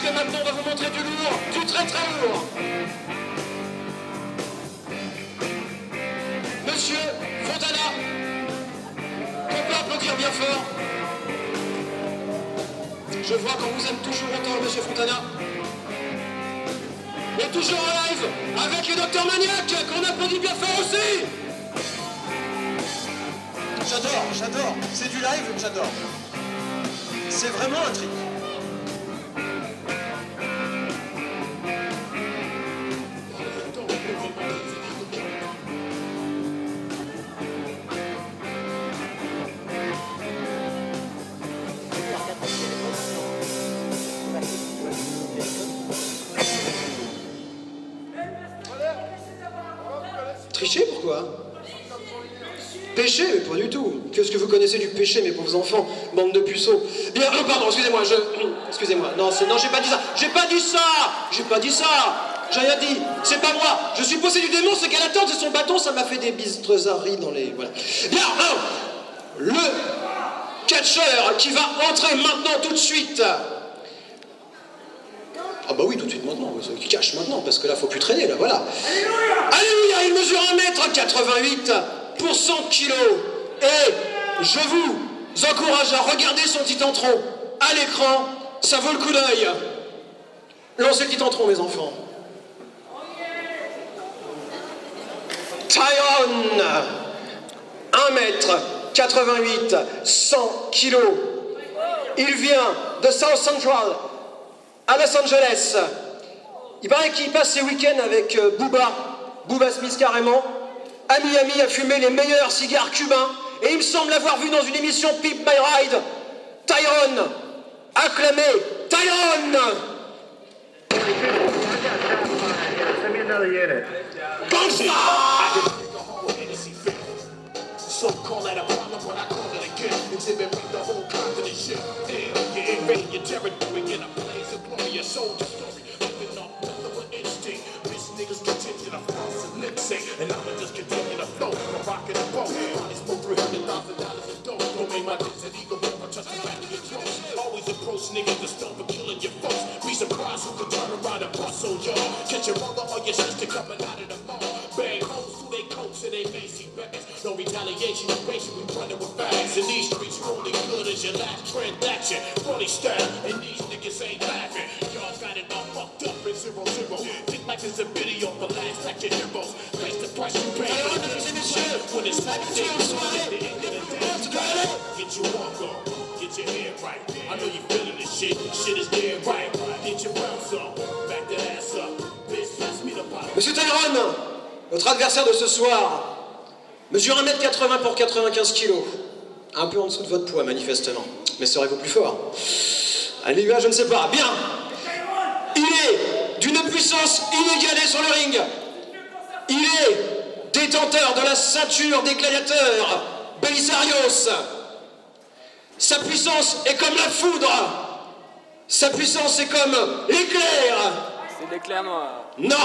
que maintenant on va vous montrer du lourd, du très très lourd. Monsieur Fontana, on peut applaudir bien fort. Je vois qu'on vous aime toujours autant, monsieur Fontana. Et toujours en live, avec le Docteur Maniac, qu'on applaudit bien fort aussi. J'adore. C'est du live, j'adore. C'est vraiment un trip. Tricher, pourquoi? Péché? Mais pas du tout. Qu'est-ce que vous connaissez du péché, mes pauvres enfants? Bande de puceaux. Bien, pardon, excusez-moi, excusez-moi. Non, j'ai pas dit ça. J'ai pas dit ça. J'ai rien dit. C'est pas moi. Je suis possédé du démon, c'est qu'à la tente de son bâton, ça m'a fait des bizarreries dans les... Voilà. Bien, le catcheur qui va entrer maintenant tout de suite. Ah bah oui, tout de suite maintenant, qui cache maintenant, parce que là, faut plus traîner, là, voilà. Alléluia, il mesure 1m88 pour 100 kilos. Et je vous encourage à regarder son titantron à l'écran, ça vaut le coup d'œil. Lancez le titantron, mes enfants. Tyrone, 1m88, 100 kilos. Il vient de South Central, à Los Angeles. Il paraît qu'il passe ses week-ends avec Booba Smith carrément, à Miami à fumer les meilleurs cigares cubains. Et il me semble l'avoir vu dans une émission Pimp My Ride. Tyrone, acclamé, Tyrone. So call that a problem, but I call it a gift. Exhibit me the whole continent shit. You're invading your territory in a blaze of glory, a soldier story. Living off nothing but instinct. Bitch niggas continue to floss and lip sync. And I'ma just continue to flow from rockin' and roll. Money smoke $300,000 in dough. Don't make my density go over, touch the back of your throat. Always approach niggas to stop for killing your folks. Be surprised who can turn around and bust on y'all. Catch your mother or your sister coming out of the mall. Bang hoes through they coats and they lacy records. No retaliation, no patient, we running with bags. In these streets, you're only good as your last transaction. Funny style, and these niggas ain't laughing. Y'all got it all fucked up in 0-0. Think like it's a video for last action heroes. Face the price you pay. When it's like day, at the end of the day, you gotta get your walk on, get your head right. I know you feeling this shit, shit is dead right. Get your bounce on, back that ass up. Bitch, pass me the bottle. Monsieur Tyrone, votre adversaire de ce soir mesure 1m80 pour 95 kilos. Un peu en dessous de votre poids, manifestement. Mais serez-vous plus fort? Alléluia, je ne sais pas. Bien. Il est d'une puissance inégalée sur le ring. Il est détenteur de la ceinture des gladiateurs, Belisarios. Sa puissance est comme la foudre. Sa puissance est comme l'éclair. C'est l'éclair noir. Non.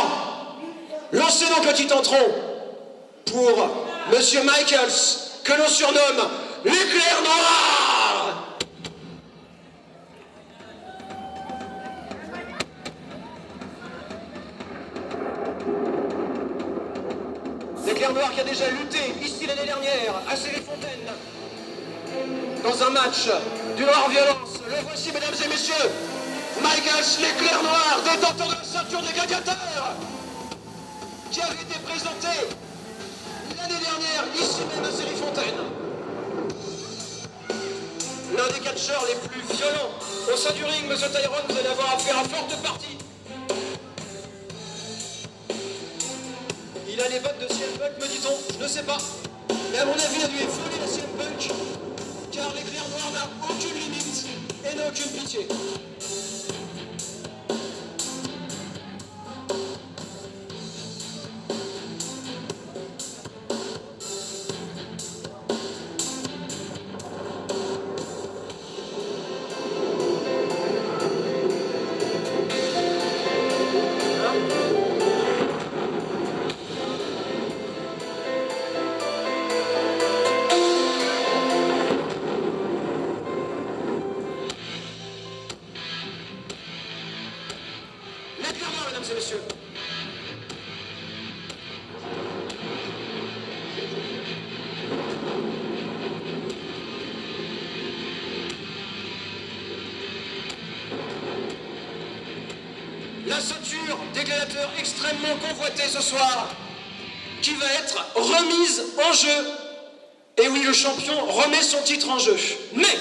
Lancez donc le titantron pour Monsieur Michaels, que l'on surnomme l'éclair noir. L'éclair noir qui a déjà lutté ici l'année dernière à Célie-Fontaine dans un match d'une rare violence. Le voici, mesdames et messieurs, Michaels, l'éclair noir, détenteur de la ceinture des gladiateurs, qui avait été présenté l'année dernière, ici même à Célie-Fontaine. L'un des catcheurs les plus violents au sein du ring, monsieur Tyrone, vous allez avoir affaire à forte partie. Il a les bottes de CM Punk, me dit-on, je ne sais pas. Mais à mon avis, il a dû folie la CM Punk, car l'éclair noir n'a aucune limite et n'a aucune pitié. ceinture des gladiateurs extrêmement convoitée ce soir, qui va être remise en jeu. Et oui, le champion remet son titre en jeu. Mais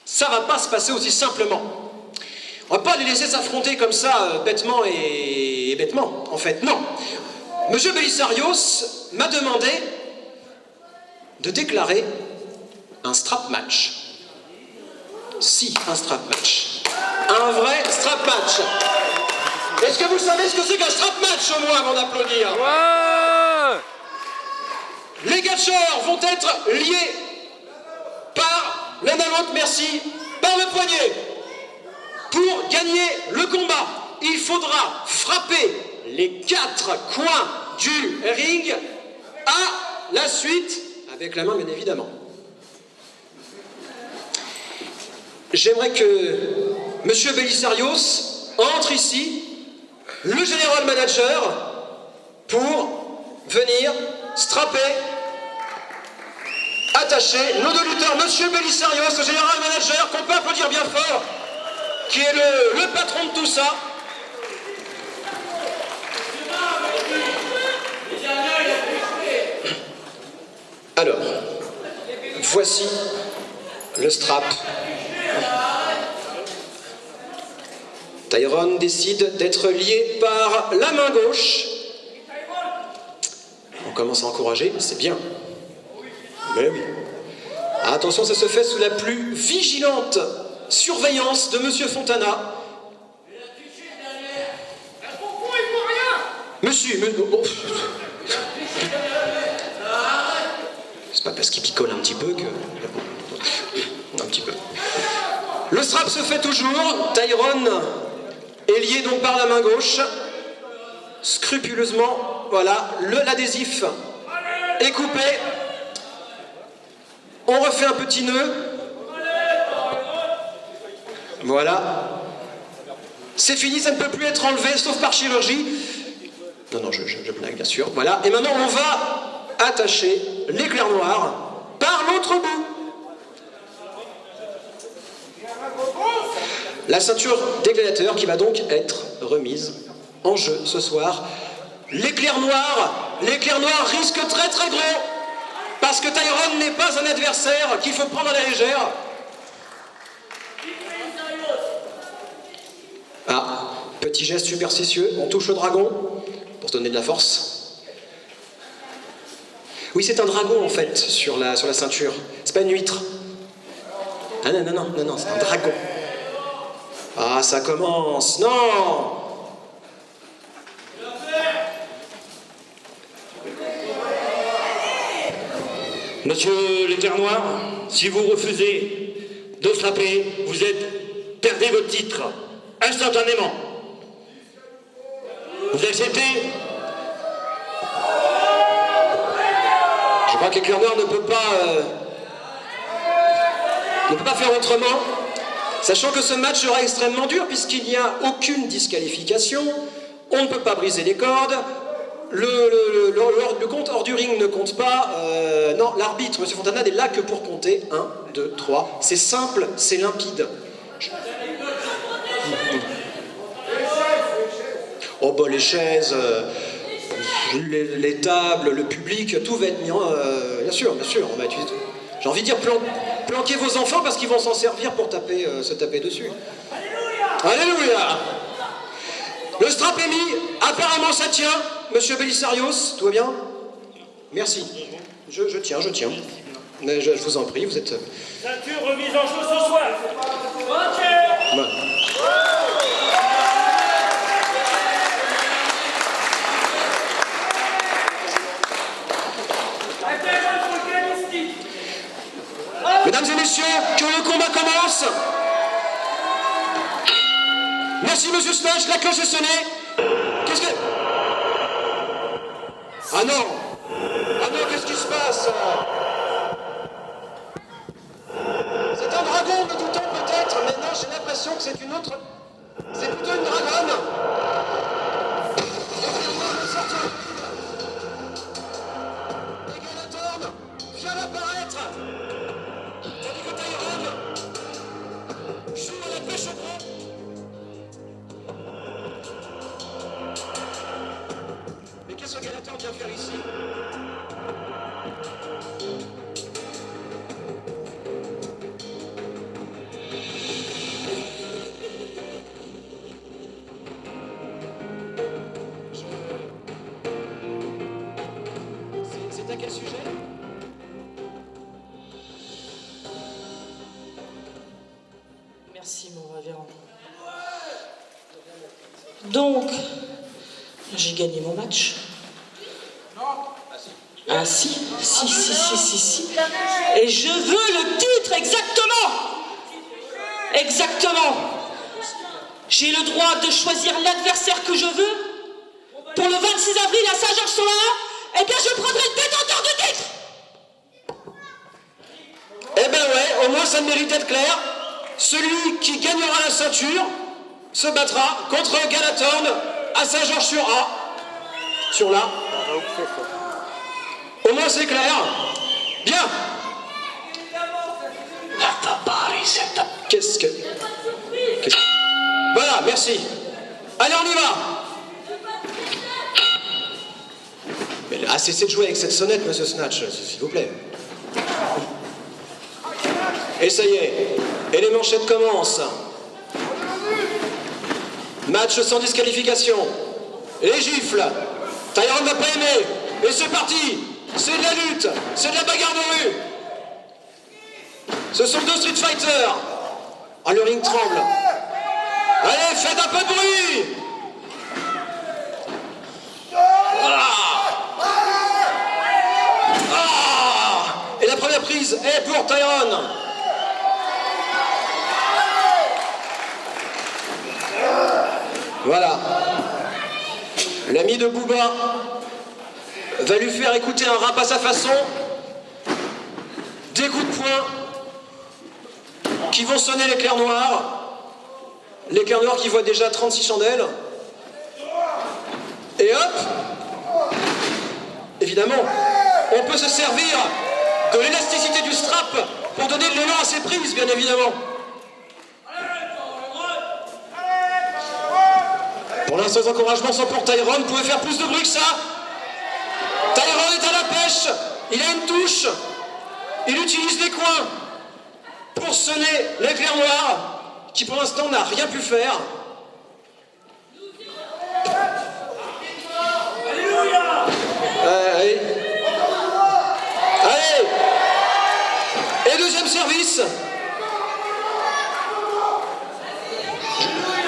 ça va pas se passer aussi simplement. On va pas les laisser s'affronter comme ça, bêtement et bêtement, en fait. Non. Monsieur Belisarios m'a demandé de déclarer un strap match. Si, un strap match. Un vrai strap match. Est-ce que vous savez ce que c'est qu'un strap match au moins avant d'applaudir? Ouais. Les catcheurs vont être liés par la main haute, merci, par le poignet. Pour gagner le combat, il faudra frapper les 4 coins du ring à la suite, avec la main bien évidemment. J'aimerais que Monsieur Belisarios entre ici, le général manager, pour venir strapper, attacher nos 2 lutteurs. Monsieur Belisarios, le général manager, qu'on peut applaudir bien fort, qui est le patron de tout ça. Alors, voici le strap. Tyrone décide d'être lié par la main gauche. On commence à encourager, c'est bien. Mais oui. Attention, ça se fait sous la plus vigilante surveillance de Monsieur Fontana. Monsieur, oh. C'est pas parce qu'il picole un petit peu que... Un petit peu. Le strap se fait toujours. Tyrone est lié donc par la main gauche. Scrupuleusement, voilà, l'adhésif est coupé. On refait un petit nœud. Voilà. C'est fini, ça ne peut plus être enlevé, sauf par chirurgie. Non, je blague, bien sûr. Voilà. Et maintenant, on va attacher l'éclair noir par l'autre bout. La ceinture des gladiateurs qui va donc être remise en jeu ce soir. L'éclair noir risque très très gros, parce que Tyrone n'est pas un adversaire qu'il faut prendre à la légère. Ah, petit geste superstitieux, on touche le dragon pour se donner de la force. Oui, c'est un dragon en fait sur la ceinture, c'est pas une huître. Ah non, c'est un dragon. Ah, ça commence, non! Monsieur l'éclair noir, si vous refusez de frapper, perdez votre titre instantanément. Vous acceptez? Je crois que l'éclair noir ne peut pas faire autrement, sachant que ce match sera extrêmement dur puisqu'il n'y a aucune disqualification, on ne peut pas briser les cordes. Le compte hors du ring ne compte pas. Non, l'arbitre, M. Fontana, n'est là que pour compter. 1, 2, 3. C'est simple, c'est limpide. Oh bah les chaises, les tables, le public, tout va être mis en... bien sûr, on va utiliser tout. J'ai envie de dire planquez vos enfants parce qu'ils vont s'en servir pour se taper dessus. Alléluia. Le strap est mis, apparemment ça tient. Monsieur Belisarios, tout va bien? Merci. Je tiens. Mais je vous en prie, vous êtes... Ceinture remise en jeu ce soir. Voilà. Mesdames et messieurs, que le combat commence. Merci Monsieur Slash, la cloche est sonnée. Qu'est-ce que... Ah non, qu'est-ce qui se passe? C'est un dragon, me dit-on peut-être, mais non, j'ai l'impression que c'est une autre... C'est plutôt une dragonne. Et Galatorn vient d'apparaître. Tandis que Tyrone joue à la pêche au gros. Donc, j'ai gagné mon match. Ah si. Et je veux le titre, exactement. Exactement. J'ai le droit de choisir l'adversaire que je veux. Pour le 26 avril à Saint-Georges-sur-Loire, eh bien je prendrai le détenteur du titre. Eh ben ouais, au moins ça mérite d'être clair. Celui qui gagnera la ceinture se battra contre Galatorn à Saint-Georges-sur-A. Sur là. Au moins c'est clair. Bien. Qu'est-ce que... Voilà, merci. Allez, on y va. Mais cessez de jouer avec cette sonnette, monsieur Snatch, s'il vous plaît. Et ça y est, et les manchettes commencent. Match sans disqualification. Les gifles. Tyron n'a pas aimé. Et c'est parti. C'est de la lutte. C'est de la bagarre de rue. Ce sont deux Street Fighters. Ah, le ring tremble. Allez, faites un peu de bruit. Et la première prise est pour Tyron. Voilà. L'ami de Booba va lui faire écouter un rap à sa façon. Des coups de poing qui vont sonner l'éclair noir. L'éclair noir qui voit déjà 36 chandelles. Et hop, évidemment, on peut se servir de l'élasticité du strap pour donner de l'élan à ses prises, bien évidemment. Pour l'instant, les encouragements sont pour Tyron. Vous pouvez faire plus de bruit que ça. Tyron est à la pêche. Il a une touche. Il utilise les coins pour sonner l'éclair noir, qui pour l'instant n'a rien pu faire. Allez. Allez. Et deuxième service.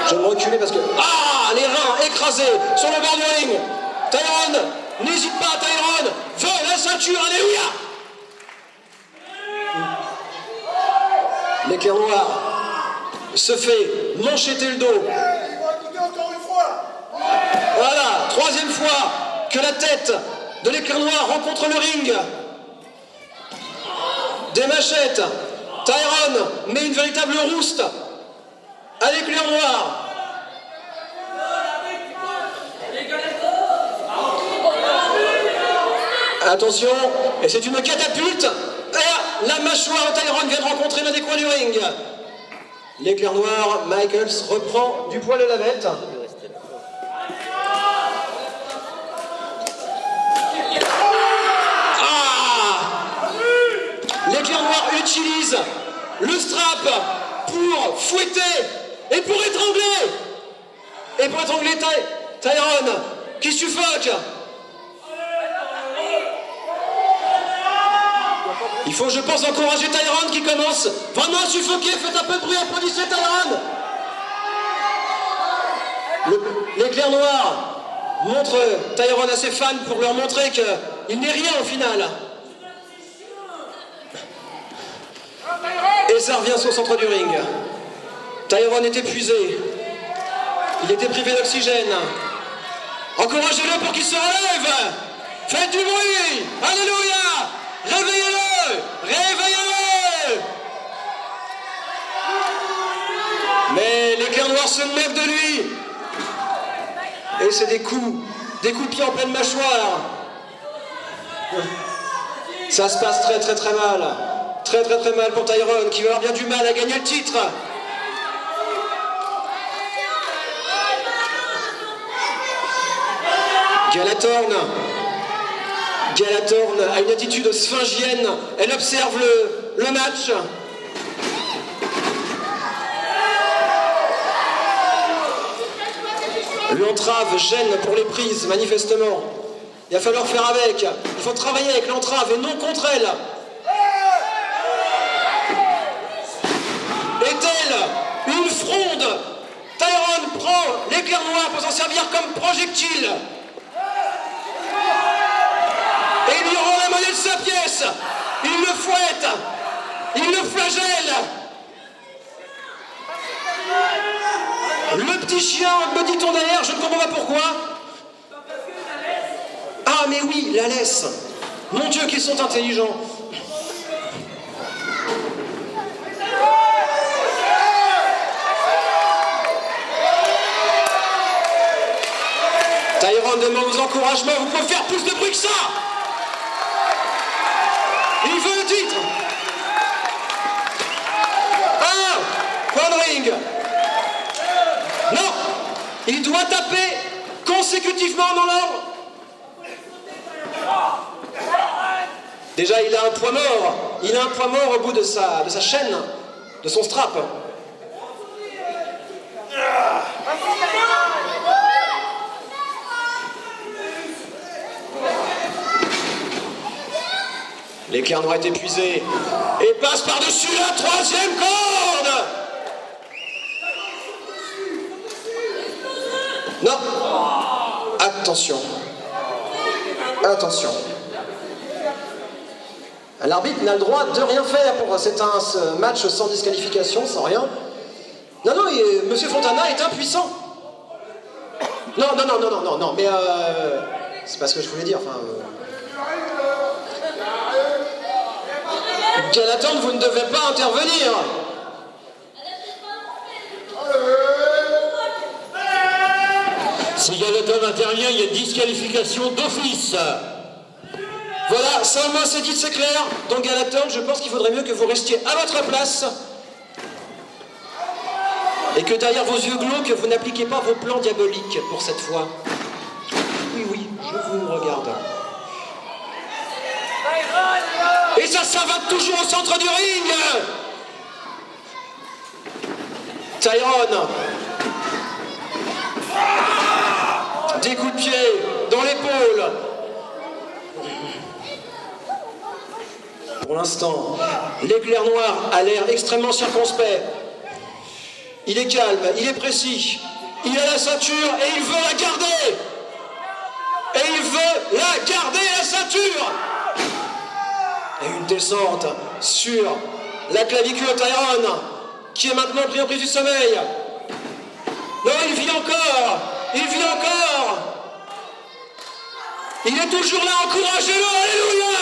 Je vais me reculer parce que... Ah, les reins écrasés sur le bord du ring. Tyron, n'hésite pas, Tyron. Veut la ceinture, alléluia. L'éclair noir se fait manchetter le dos. Voilà, troisième fois que la tête de l'éclair noir rencontre le ring. Des machettes. Tyron met une véritable rouste à l'éclair noir. Attention, et c'est une catapulte. Et la mâchoire de Tyron vient de rencontrer l'un des coins du ring. L'éclair noir, Michaels reprend du poil de la bête. L'éclair noir utilise le strap pour fouetter et pour étrangler. Et pour étrangler Tyron qui suffoque. Il faut, je pense, encourager Tyron qui commence vraiment à suffoquer. Faites un peu de bruit, applaudissez Tyron. L'éclair noir montre Tyron à ses fans pour leur montrer qu'il n'est rien au final. Et ça revient sur le centre du ring. Tyron est épuisé. Il était privé d'oxygène. Encouragez-le pour qu'il se relève. Faites du bruit. Alléluia. Réveillez-le. Réveillez-le. Mais l'éclair noir se moque de lui. Et c'est des coups de pied en pleine mâchoire. Ça se passe très très très mal. Très très très mal pour Tyron qui va avoir bien du mal à gagner le titre. Galatorn a une attitude sphingienne. Elle observe le match. L'entrave gêne pour les prises, manifestement. Il va falloir faire avec. Il faut travailler avec l'entrave et non contre elle. Est-elle une fronde? Tyron prend l'éclair noir pour s'en Il le fouette. Il le flagelle. Le petit chien, me dit-on derrière, je ne comprends pas pourquoi. Ah mais oui, la laisse. Mon Dieu, qu'ils sont intelligents. Tyrone demande aux encouragements, vous pouvez faire plus de bruit que ça. Il veut le titre. Point de ring. Non, il doit taper consécutivement dans l'ordre. Déjà, il a un poids mort. Il a un poids mort au bout de sa chaîne, de son strap. L'éclair noir est épuisé et passe par-dessus la troisième corde. Non. Attention. Attention. L'arbitre n'a le droit de rien faire. C'est un match sans disqualification, sans rien. Non, non, Monsieur Fontana est impuissant. Non, mais c'est pas ce que je voulais dire, enfin... Gallatin, vous ne devez pas intervenir. Si Gallatin intervient, il y a disqualification d'office. Voilà, ça au moins c'est dit, c'est clair. Donc Gallatin, je pense qu'il faudrait mieux que vous restiez à votre place. Et que derrière vos yeux glauques, vous n'appliquez pas vos plans diaboliques pour cette fois. Oui, je vous regarde. Et ça va toujours au centre du ring. Tyrone. Des coups de pied dans l'épaule. Pour l'instant, l'éclair noir a l'air extrêmement circonspect. Il est calme, il est précis. Il a la ceinture et il veut la garder. Et il veut la garder, la ceinture. Et une descente sur la clavicule de Tyrone, qui est maintenant pris en prise du sommeil. Non, il vit encore. Il vit encore. Il est toujours là, encouragez-le, alléluia.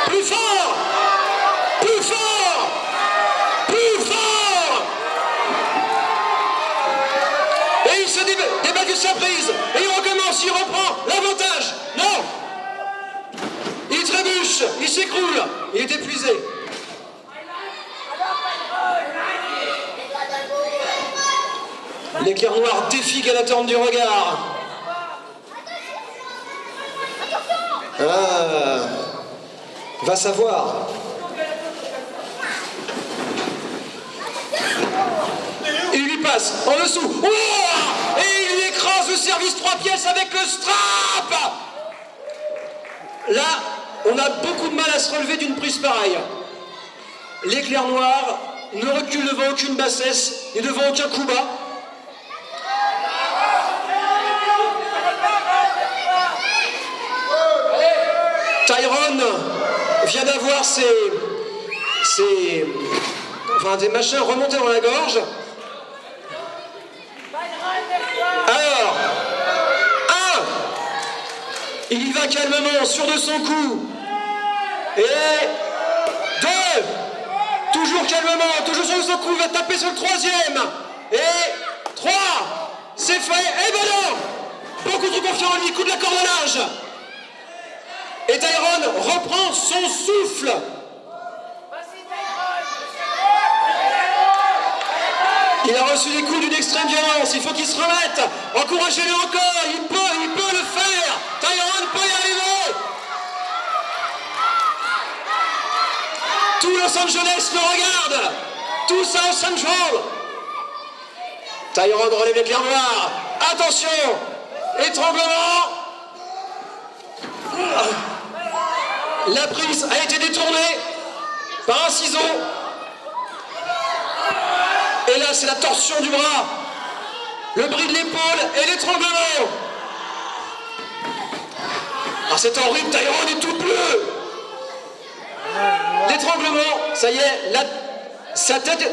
Plus fort. Plus fort. Plus fort. Et il se débat de sa prise. Et il recommence, il reprend l'avantage. Non. Il trébuche, il s'écroule. Il est épuisé. L'éclair noir défie Gallatin du regard. Ah, va savoir. Il lui passe en dessous. Oh, et il lui écrase le service 3 pièces avec le strap. Là, on a beaucoup de mal à se relever d'une prise pareille. L'éclair noir ne recule devant aucune bassesse et devant aucun coup bas. Tyrone vient d'avoir des machins remontés dans la gorge. Alors, 1, il y va calmement, sûr de son coup. Et 2, toujours calmement, toujours sûr de son coup, il va taper sur le 3e. Et 3, c'est fait. Et ben non, beaucoup trop confiant en lui, coup de la corde à linge. Et Tyrone reprend son souffle. Il a reçu des coups d'une extrême violence, il faut qu'il se remette. Encouragez-le encore, il peut le faire. Tyrone peut y arriver. Tout Los Angeles le regarde. Tout South Central. Tyrone relève l'éclair noir. Attention, étranglement. La prise a été détournée par un ciseau. Et là, c'est la torsion du bras, le bris de l'épaule et l'étranglement. Ah, c'est horrible, Tyrone est tout bleu. L'étranglement, ça y est, sa tête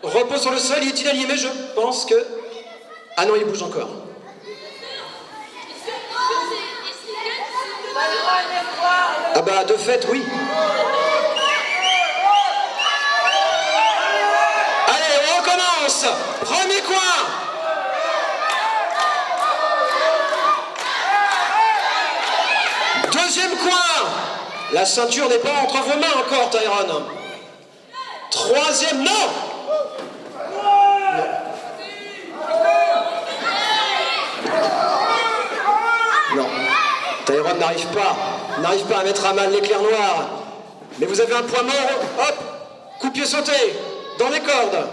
repose sur le sol, il est inanimé, je pense que... Ah non, il bouge encore. Ah bah, de fait, oui. Allez, on recommence. Premier coin. Deuxième coin. La ceinture n'est pas entre vos mains encore, Tyrone. Troisième, non. Non. Tyrone n'arrive pas à mettre à mal l'éclair noir. Mais vous avez un poids mort. Hop, coup-pied sauté, dans les cordes.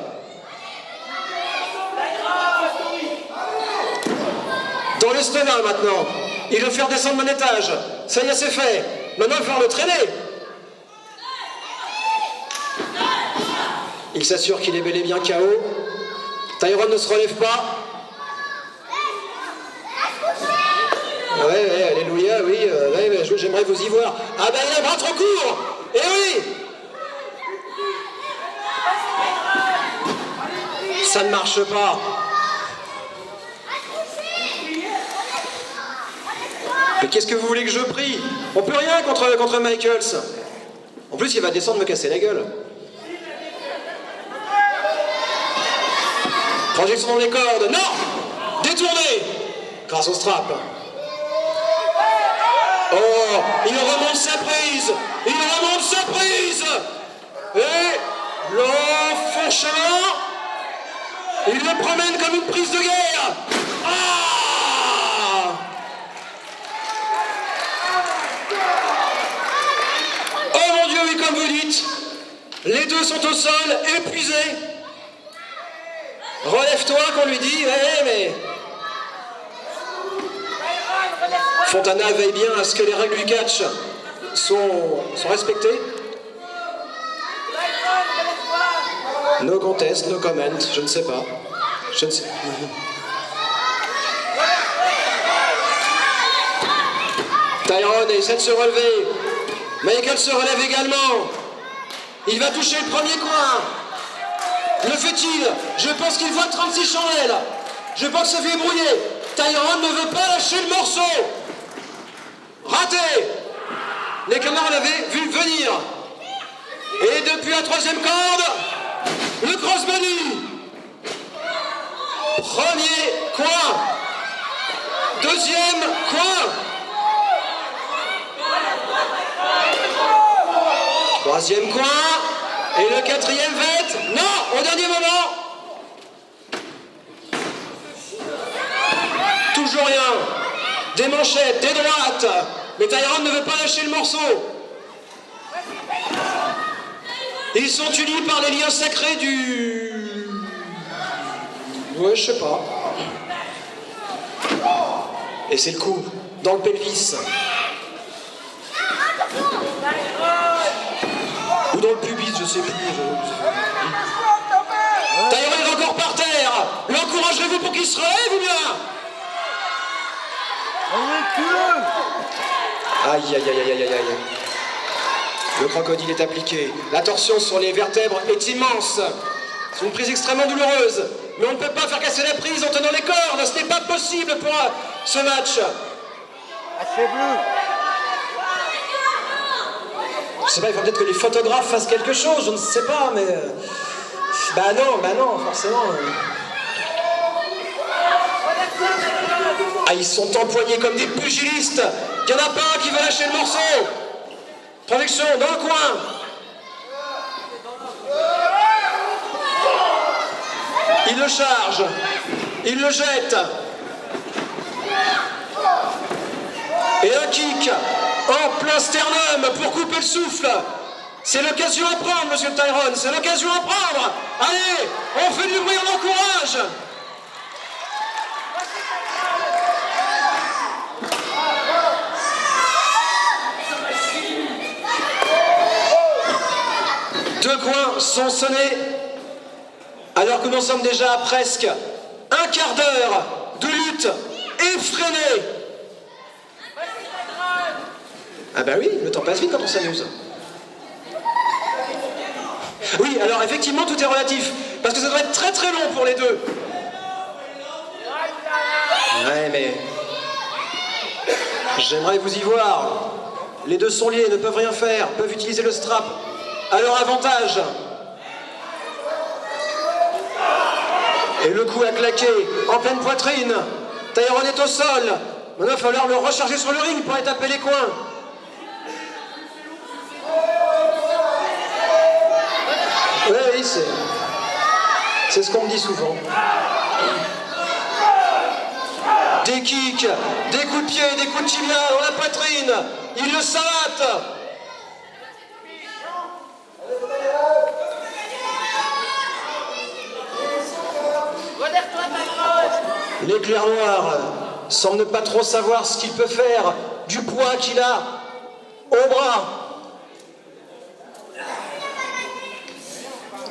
Dans l'estomac maintenant. Il veut faire descendre mon étage. Ça y est, c'est fait. Maintenant, il va falloir le traîner. Il s'assure qu'il est bel et bien KO. Tyrone ne se relève pas. Ouais, alléluia, oui, j'aimerais vous y voir. Ah ben, il a un bras trop court. Eh oui. Ça ne marche pas. Mais qu'est-ce que vous voulez que je prie? On peut rien contre Michaels. En plus, il va descendre me casser la gueule. Projection dans les cordes. Non! Détourné! Grâce au strap. Oh! Il remonte sa prise! Et l'enfoncement! Il le promène comme une prise de guerre! Ah! Oh mon Dieu, oui, comme vous dites, les deux sont au sol, épuisés. Relève-toi, qu'on lui dit, mais... Fontana veille bien à ce que les règles du catch sont respectées. No contest, no comment, je ne sais pas. Tyrone essaie de se relever. Michael se relève également. Il va toucher le premier coin. Le fait-il? Je pense qu'il voit 36 chandelles. Je pense que ça fait brouiller. Tyrone ne veut pas lâcher le morceau. Raté. Les camarades l'avaient vu venir. Et depuis la troisième corde, le crossbody. Premier coin. Deuxième coin. Troisième coin. Et le quatrième vête. Non, au dernier moment. Toujours rien. Des manchettes, des droites. Mais Tyrone ne veut pas lâcher le morceau. Ils sont unis par les liens sacrés du... Ouais, je sais pas. Et c'est le coup, dans le pelvis. Ou dans le pubis, je sais plus. Tyrone est encore par terre. L'encouragerez-vous pour qu'il se relève ou bien? Aïe, aïe, aïe, aïe, aïe, aïe. Le crocodile est appliqué. La torsion sur les vertèbres est immense. C'est une prise extrêmement douloureuse. Mais on ne peut pas faire casser la prise en tenant les cordes. Ce n'est pas possible pour ce match. Je sais pas, il faut peut-être que les photographes fassent quelque chose. Je ne sais pas, mais... Bah non, forcément. Ah, ils sont empoignés comme des pugilistes. Il n'y en a pas un qui va lâcher le morceau. Projection dans le coin. Il le charge. Il le jette. Et un kick en plein sternum pour couper le souffle. C'est l'occasion à prendre, monsieur Tyrone. C'est l'occasion à prendre. Allez, on fait du bruit, on encourage. Deux coins sont sonnés, alors que nous sommes déjà à presque un quart d'heure de lutte effrénée. Ah bah oui, le temps passe vite quand on s'amuse. Oui, alors effectivement, tout est relatif. Parce que ça doit être très très long pour les deux. Ouais, mais... J'aimerais vous y voir. Les deux sont liés, ne peuvent rien faire, peuvent utiliser le strap à leur avantage. Et le coup a claqué, en pleine poitrine. Tyrone est au sol. Maintenant, il va falloir le recharger sur le ring pour aller taper les coins. Oui, c'est ce qu'on me dit souvent. Des kicks, des coups de pied, des coups de tibia dans la poitrine. Il le savate. L'éclair noir semble ne pas trop savoir ce qu'il peut faire du poids qu'il a au bras.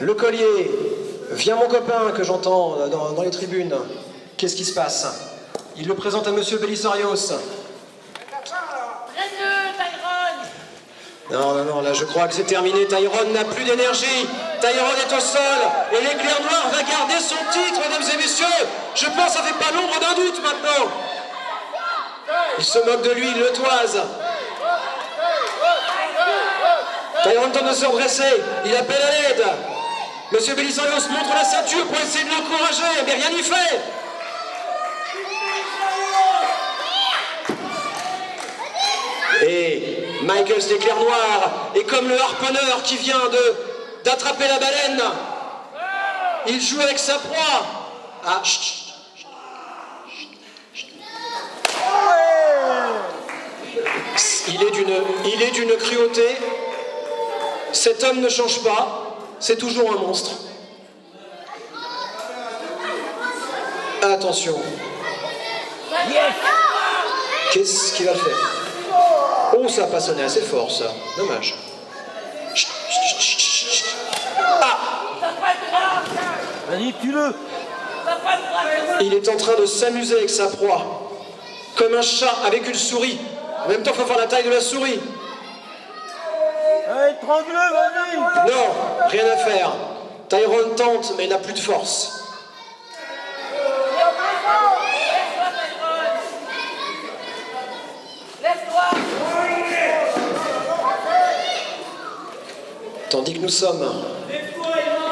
Le collier, viens mon copain que j'entends dans les tribunes. Qu'est-ce qui se passe? Il le présente à Monsieur Belisarios. Non, là je crois que c'est terminé. Tyrone n'a plus d'énergie. Tyrone est au sol. Et l'éclair noir va garder son titre, mesdames et messieurs. Je pense que ça fait pas l'ombre d'un doute maintenant. Il se moque de lui, il le toise. Tyrone tente de se redresser. Il appelle à l'aide. Monsieur Belisarios montre la ceinture pour essayer de l'encourager, mais rien n'y fait. Et Michaels l'éclair noir est comme le harponneur qui vient d'attraper la baleine. Il joue avec sa proie. Ah, chut. Il est d'une cruauté. Cet homme ne change pas. C'est toujours un monstre. Attention. Qu'est-ce qu'il va faire? Oh, ça n'a pas sonné assez fort, ça. Dommage. Ah! Vas-y, tue-le. Il est en train de s'amuser avec sa proie. Comme un chat avec une souris. En même temps, il faut voir la taille de la souris. Étrangle-le, vas-y. Non, rien à faire. Tyrone tente, mais il n'a plus de force. Tandis que nous sommes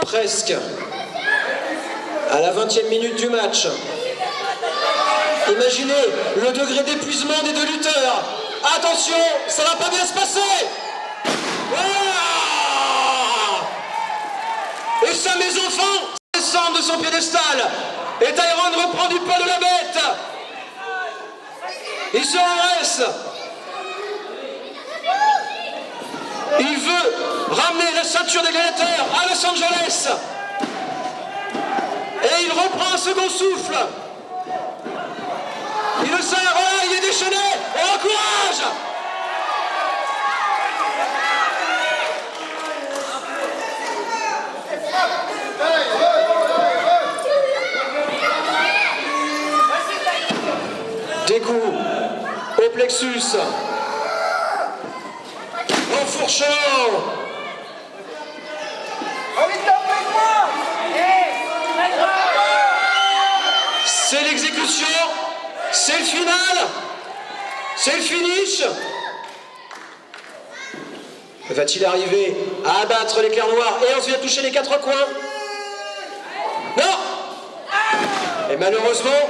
presque à la 20e minute du match. Imaginez le degré d'épuisement des deux lutteurs. Attention, ça va pas bien se passer. Et ça, mes enfants, descendent de son piédestal. Et Tyrone reprend du poids de la bête. Il se redresse. Il veut ramener la ceinture des gladiateurs à Los Angeles. Et il reprend un second souffle. Il le serre, voilà, il est déchaîné. On l'encourage. Des coups au plexus. Enfourchement. C'est l'exécution. C'est le final. C'est le finish. Va-t-il arriver à abattre l'éclair noir et ensuite à toucher les quatre coins? Non. Et malheureusement,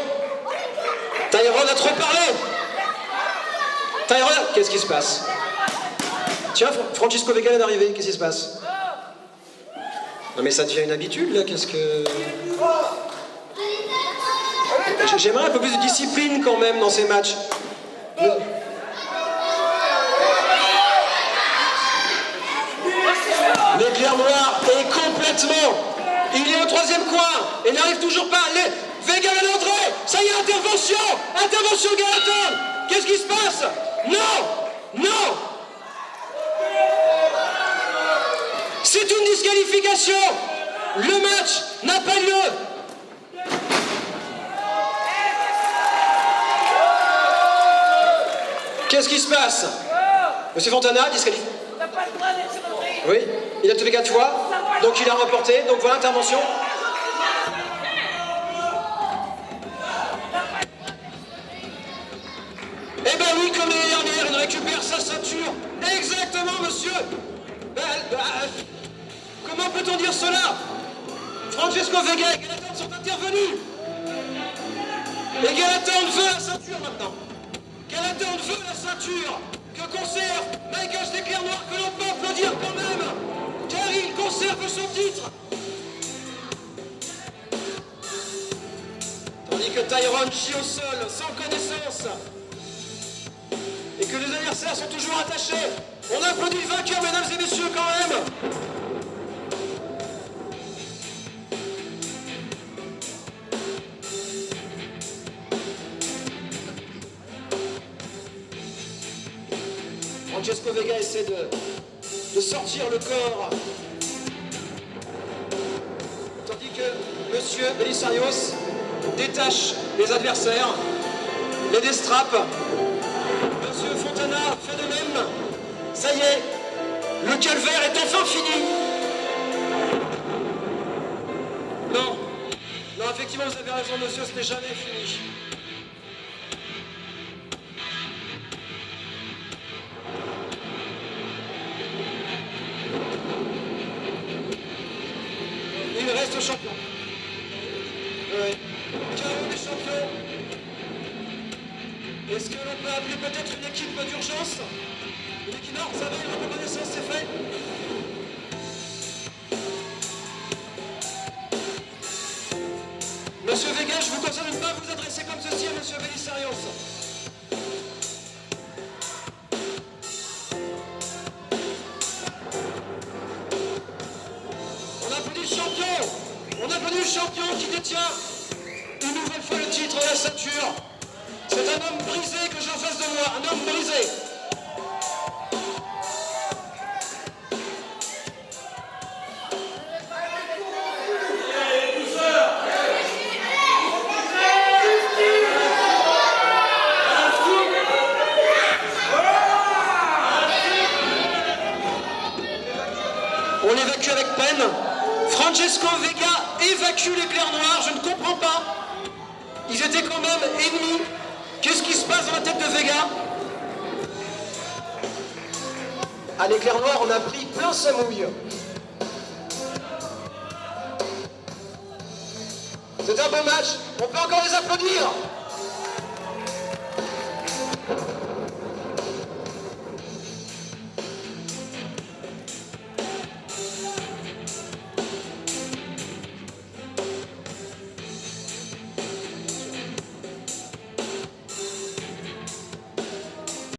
Tyrone a trop parlé. Tyrone, qu'est-ce qui se passe? Tiens, Francisco Vega vient d'arriver, qu'est-ce qui se passe? Non mais ça devient une habitude là, qu'est-ce que... J'aimerais un peu plus de discipline quand même dans ces matchs. L'éclair noir est complètement... Il est au troisième coin, et il n'arrive toujours pas. Vega à l'entrée, ça y est, intervention. Intervention Gallatin. Qu'est-ce qui se passe? Non. Non. C'est une disqualification. Le match n'a pas lieu. Qu'est-ce qui se passe? Monsieur Fontana, disqualifié. T'as pas le droit d'être sur le ring. Oui, il a tué 4 fois, donc il a remporté. Donc voilà, intervention. Eh ben oui, comme l'année dernière, il récupère sa ceinture. Exactement, monsieur. Comment peut-on dire cela? Francesco Vega et Gallatin sont intervenus. Et Gallatin veut la ceinture maintenant. Gallatin veut la ceinture que conserve Michael Declerc Noir, que l'on peut applaudir quand même, car il conserve son titre. Tandis que Tyrone chie au sol, sans connaissance, et que les adversaires sont toujours attachés. On applaudit le vainqueur, mesdames et messieurs, quand même. Francesco Vega essaie de sortir le corps, tandis que Monsieur Belisarios détache les adversaires, les déstrape. Monsieur Fontana fait de même. Ça y est, le calvaire est enfin fini. Non, non, effectivement, vous avez raison, monsieur, ce n'est jamais fini. Il reste champion. Oui. KO des champions. Est-ce que l'on peut appeler peut-être une équipe d'urgence? Une équipe, non, ça va, il y a une reconnaissance, c'est fait. Monsieur Vega, je vous conseille de ne pas vous adresser comme ceci à Monsieur Belisarios. On applaudit le champion. On applaudit le champion qui détient une nouvelle fois le titre de la ceinture. C'est un homme brisé que j'ai en face de moi, un homme brisé. On l'évacue avec peine. Francesco Vega évacue l'éclair noir, je ne comprends pas. Ils étaient quand même ennemis. Qu'est-ce qui se passe dans la tête de Vega? À l'éclair noir, on a pris plein sa mouille. C'est un beau match. On peut encore les applaudir.